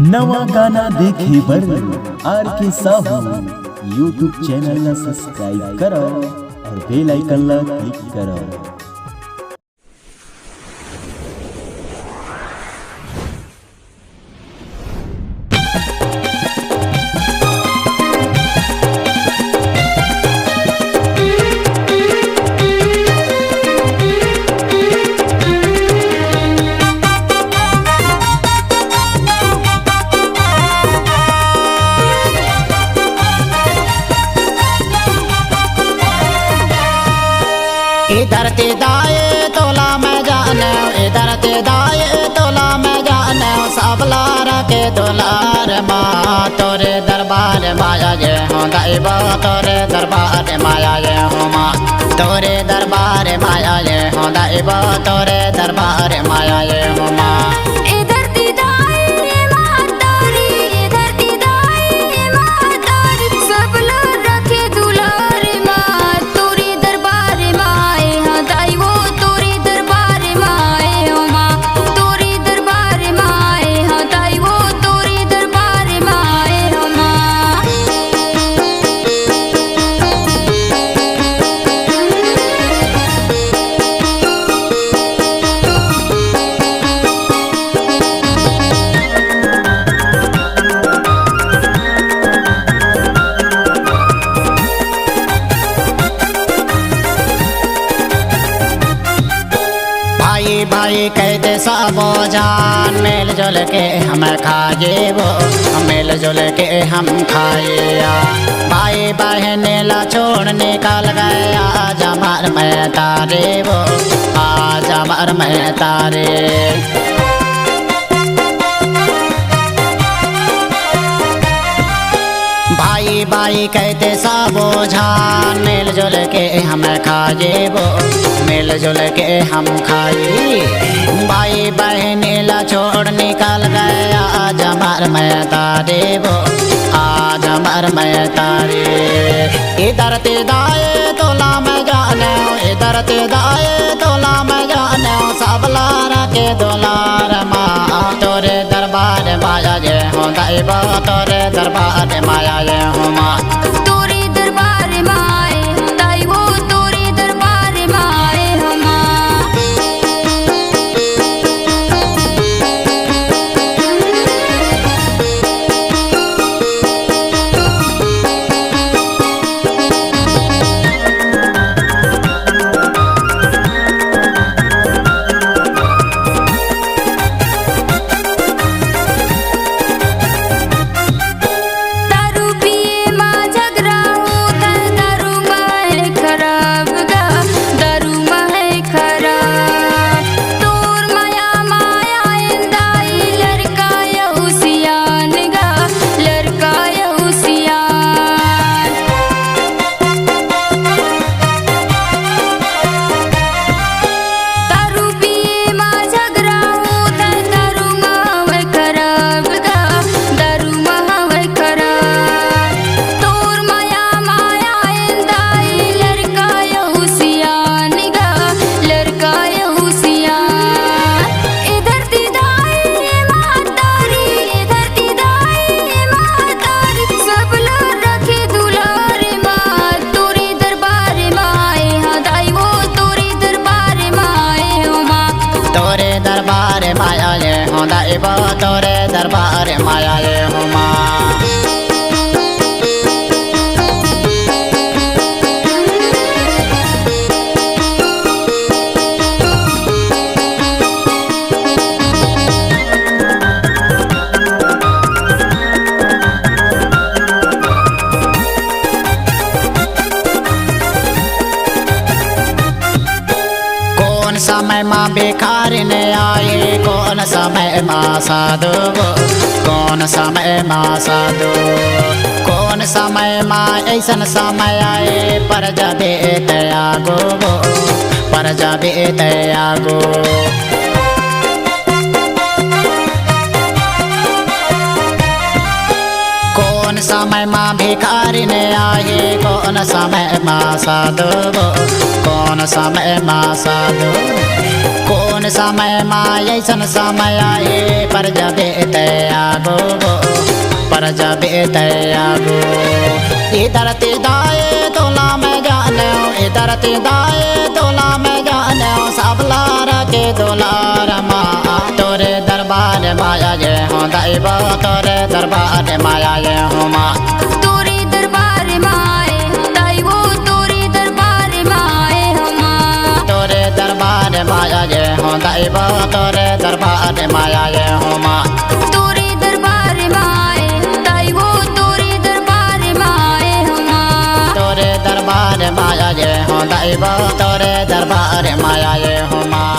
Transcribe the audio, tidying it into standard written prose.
नवा गाना देखे बर आर के साहू यूट्यूब चैनल ला सब्सक्राइब करो और बेल आइकन ला क्लिक करो। इधर ते दाए तोला मैं जाने, इधर ते दाए तोला मैं जाने, सबला रखे दुलार माँ तोरे दरबार माया ये हूँ दाइबा, तोरे दरबार माया ये हूँ माँ, तोरे दरबार माया ये हूँ दाइबा, तोरे दरबार माया ये हूँ माँ। भाई कहते सबो जान मिल जुल के हम खाए वो, मिल जुल के हम खाए। भाई बहन ला छोड़ निकल गया आज हमार मैं तारे वो, आज हमार मैं तारे। भाई भाई कहते सबो जान मिल जुल के हम खाए वो, मिल जुल के हम खाए। भाई बहन ला छोड़ निकल गया आज हमार मैं तारे वो, आज हमार मैं तारे। इधर ते दाए तोला मैं जाने, इधर ते दाए तोला मैं जाने, सबला रखे दुलार माँ तोरे दरबार माया ये हूँ दाइबा, तोरे दरबार माया ये हूँ माँ। तोरे दरबार माया ये हूँ माँ। कौन समय माँ भिखारी ने आए, कौन समय माँ साधु, कौन समय माँ साधु, कौन समय माँ ऐसन समय आए पर जबे त्यागो, पर जबे त्यागो। कौन समय माँ भिखारी ने आए, कौन समय माँ साधु, कौन समय माँ साधु, कौन जोन समय माँ ऐसन समय आए पर जबे तयागो पर जबे तयागो इधर ते दाए तोला में जाने इधर ते दाए तोला में जाने सबला रखे दुलार माँ तोरे दरबार माया ये हो दाइबा तोरे दरबार माया ये हो माँ तोरे दरबार माए दाइबो तोरे दरबार माए हमा तोरे दरबार माया ये हो दाइबा तोरे दरबार माया ये हो माँ तोरे दरबार माए दाइबो तोरे दरबार माए हमा तोरे दरबार माया ये हो दाइबा तोरे दरबार माया ये हो माँ।